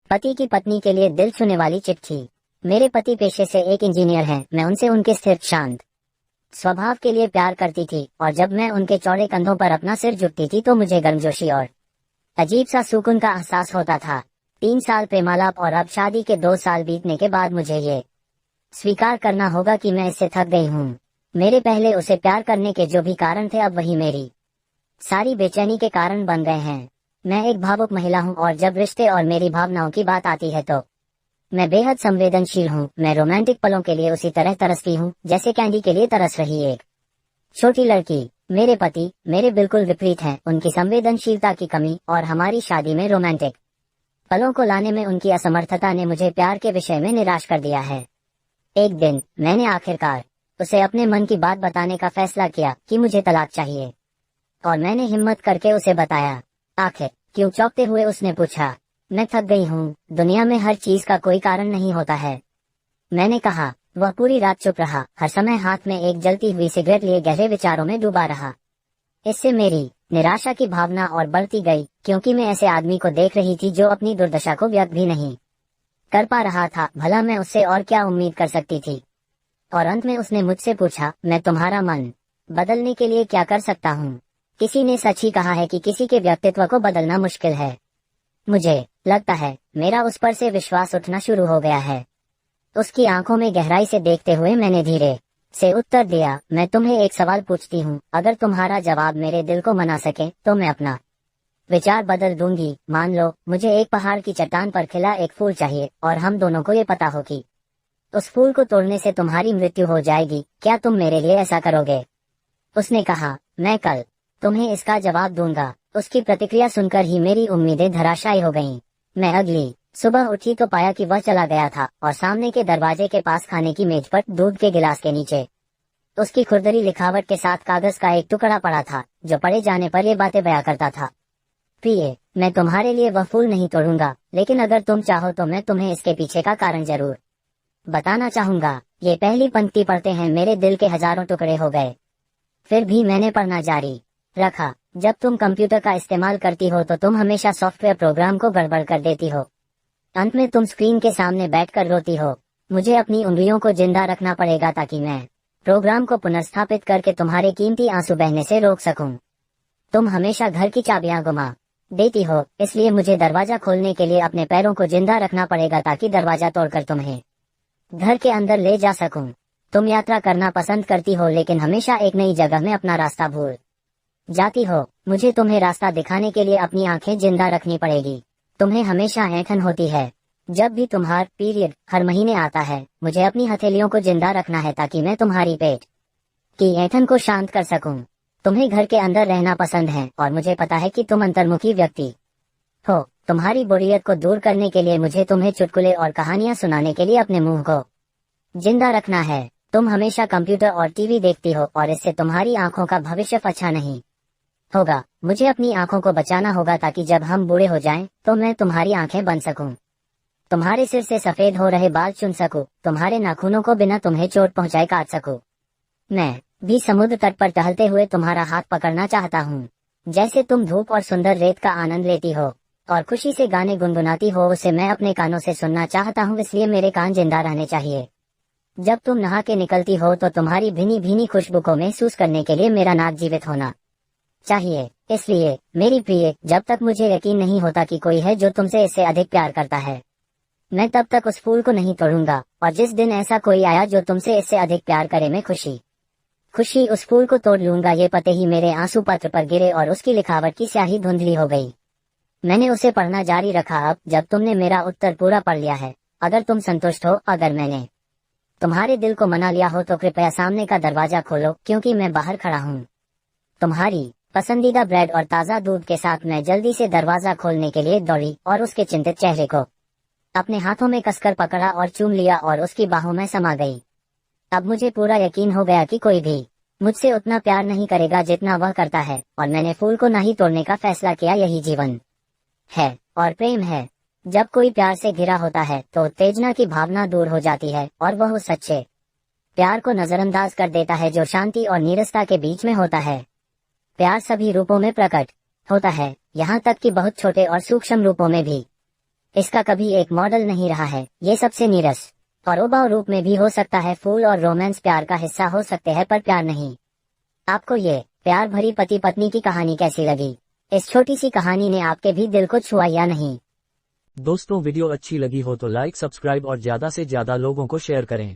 पति की पत्नी के लिए दिल छूने वाली चिट्ठी। मेरे पति पेशे से एक इंजीनियर हैं। मैं उनसे उनके स्थिर शांत स्वभाव के लिए प्यार करती थी और जब मैं उनके चौड़े कंधों पर अपना सिर झुकती थी तो मुझे गर्मजोशी और अजीब सा सुकून का एहसास होता था। 3 साल प्रेमालाप और अब शादी के 2 साल बीतने के बाद मुझे ये स्वीकार करना होगा कि मैं इससे थक गई हूँ। मेरे पहले उसे प्यार करने के जो भी कारण थे अब वही मेरी सारी बेचैनी के कारण बन गए हैं। मैं एक भावुक महिला हूँ और जब रिश्ते और मेरी भावनाओं की बात आती है तो मैं बेहद संवेदनशील हूँ। मैं रोमांटिक पलों के लिए उसी तरह तरसती हूँ जैसे कैंडी के लिए तरस रही एक छोटी लड़की। मेरे पति मेरे बिल्कुल विपरीत हैं। उनकी संवेदनशीलता की कमी और हमारी शादी में रोमांटिक पलों को लाने में उनकी असमर्थता ने मुझे प्यार के विषय में निराश कर दिया है। एक दिन मैंने आखिरकार उसे अपने मन की बात बताने का फैसला किया कि मुझे तलाक चाहिए और मैंने हिम्मत करके उसे बताया। आखिर क्यों? चौंकते हुए उसने पूछा। मैं थक गई हूँ। दुनिया में हर चीज का कोई कारण नहीं होता है, मैंने कहा। वह पूरी रात चुप रहा, हर समय हाथ में एक जलती हुई सिगरेट लिए गहरे विचारों में डूबा रहा। इससे मेरी निराशा की भावना और बढ़ती गई क्योंकि मैं ऐसे आदमी को देख रही थी जो अपनी दुर्दशा को व्यक्त भी नहीं कर पा रहा था। भला मैं उससे और क्या उम्मीद कर सकती थी? और अंत में उसने मुझसे पूछा, मैं तुम्हारा मन बदलने के लिए क्या कर सकता हूँ? किसी ने सच ही कहा है कि किसी के व्यक्तित्व को बदलना मुश्किल है। मुझे लगता है मेरा उस पर से विश्वास उठना शुरू हो गया है। उसकी आंखों में गहराई से देखते हुए मैंने धीरे से उत्तर दिया, मैं तुम्हें एक सवाल पूछती हूँ। अगर तुम्हारा जवाब मेरे दिल को मना सके तो मैं अपना विचार बदल दूंगी। मान लो मुझे एक पहाड़ की चट्टान पर खिला एक फूल चाहिए और हम दोनों को ये पता हो कि उस फूल को तोड़ने से तुम्हारी मृत्यु हो जाएगी। क्या तुम मेरे लिए ऐसा करोगे? उसने कहा, मैं कल तुम्हें इसका जवाब दूंगा। उसकी प्रतिक्रिया सुनकर ही मेरी उम्मीदें धराशायी हो गईं। मैं अगली सुबह उठी तो पाया कि वह चला गया था और सामने के दरवाजे के पास खाने की मेज पर दूध के गिलास के नीचे उसकी खुरदरी लिखावट के साथ कागज का एक टुकड़ा पड़ा था जो पढ़े जाने पर ये बातें बयां करता था। प्रिय, मैं तुम्हारे लिए वह फूल नहीं तोड़ूंगा, लेकिन अगर तुम चाहो तो मैं तुम्हें इसके पीछे का कारण जरूर बताना चाहूंगा। ये पहली पंक्ति पढ़ते हैं मेरे दिल के हजारों टुकड़े हो गए। फिर भी मैंने पढ़ना जारी रखा। जब तुम कंप्यूटर का इस्तेमाल करती हो तो तुम हमेशा सॉफ्टवेयर प्रोग्राम को गड़बड़ कर देती हो। अंत में तुम स्क्रीन के सामने बैठकर रोती हो। मुझे अपनी उंगलियों को जिंदा रखना पड़ेगा ताकि मैं प्रोग्राम को पुनर्स्थापित करके तुम्हारे कीमती आंसू बहने से रोक सकूं। तुम हमेशा घर की चाबियां गुमा देती हो, इसलिए मुझे दरवाजा खोलने के लिए अपने पैरों को जिंदा रखना पड़ेगा ताकि दरवाजा तोड़कर तुम्हें घर के अंदर ले जा सकूं। तुम यात्रा करना पसंद करती हो लेकिन हमेशा एक नई जगह में अपना रास्ता भूल जाती हो। मुझे तुम्हें रास्ता दिखाने के लिए अपनी आंखें जिंदा रखनी पड़ेगी। तुम्हें हमेशा ऐंठन होती है जब भी तुम्हारा पीरियड हर महीने आता है। मुझे अपनी हथेलियों को जिंदा रखना है ताकि मैं तुम्हारी पेट की ऐंठन को शांत कर सकूं। तुम्हें घर के अंदर रहना पसंद है और मुझे पता है कि तुम अंतर्मुखी व्यक्ति हो। तुम्हारी बोरियत को दूर करने के लिए मुझे तुम्हें चुटकुले और कहानियां सुनाने के लिए अपने मुंह को जिंदा रखना है। तुम हमेशा कंप्यूटर और टीवी देखती हो और इससे तुम्हारी आंखों का भविष्य अच्छा नहीं होगा। मुझे अपनी आंखों को बचाना होगा ताकि जब हम बूढ़े हो जाएं तो मैं तुम्हारी आंखें बन सकूं, तुम्हारे सिर से सफेद हो रहे बाल चुन सकूं, तुम्हारे नाखूनों को बिना तुम्हें चोट पहुंचाए काट सकूं। मैं भी समुद्र तट पर टहलते हुए तुम्हारा हाथ पकड़ना चाहता हूँ। जैसे तुम धूप और सुंदर रेत का आनंद लेती हो और खुशी से गाने गुनगुनाती हो, उसे मैं अपने कानों से सुनना चाहता हूँ, इसलिए मेरे कान जिंदा रहने चाहिए। जब तुम नहा के निकलती हो तो तुम्हारी भीनी भीनी खुशबू को महसूस करने के लिए मेरा नाक जीवित होना चाहिए। इसलिए मेरी प्रिय, जब तक मुझे यकीन नहीं होता कि कोई है जो तुमसे इससे अधिक प्यार करता है, मैं तब तक उस फूल को नहीं तोड़ूंगा। और जिस दिन ऐसा कोई आया जो तुमसे इससे अधिक प्यार करे, मैं खुशी उस फूल को तोड़ लूंगा। ये पते ही मेरे आंसू पत्र पर गिरे और उसकी लिखावट की स्याही धुंधली हो गई। मैंने उसे पढ़ना जारी रखा। अब जब तुमने मेरा उत्तर पूरा पढ़ लिया है, अगर तुम संतुष्ट हो, अगर मैंने तुम्हारे दिल को मना लिया हो तो कृपया सामने का दरवाजा खोलो क्योंकि मैं बाहर खड़ा हूँ। तुम्हारी पसंदीदा ब्रेड और ताज़ा दूध के साथ मैं जल्दी से दरवाजा खोलने के लिए दौड़ी और उसके चिंतित चेहरे को अपने हाथों में कसकर पकड़ा और चूम लिया और उसकी बाहों में समा गई। अब मुझे पूरा यकीन हो गया कि कोई भी मुझसे उतना प्यार नहीं करेगा जितना वह करता है और मैंने फूल को नहीं तोड़ने का फैसला किया। यही जीवन है और प्रेम है। जब कोई प्यार से घिरा होता है तो उत्तेजना की भावना दूर हो जाती है और वह उस सच्चे प्यार को नजरअंदाज कर देता है जो शांति और नीरसता के बीच में होता है। प्यार सभी रूपों में प्रकट होता है, यहाँ तक कि बहुत छोटे और सूक्ष्म रूपों में भी। इसका कभी एक मॉडल नहीं रहा है। ये सबसे नीरस और उबाऊ रूप में भी हो सकता है। फूल और रोमांस प्यार का हिस्सा हो सकते हैं पर प्यार नहीं। आपको ये प्यार भरी पति पत्नी की कहानी कैसी लगी? इस छोटी सी कहानी ने आपके भी दिल को छुआ या नहीं? दोस्तों वीडियो अच्छी लगी हो तो लाइक सब्सक्राइब और ज़्यादा से ज़्यादा लोगों को शेयर करें।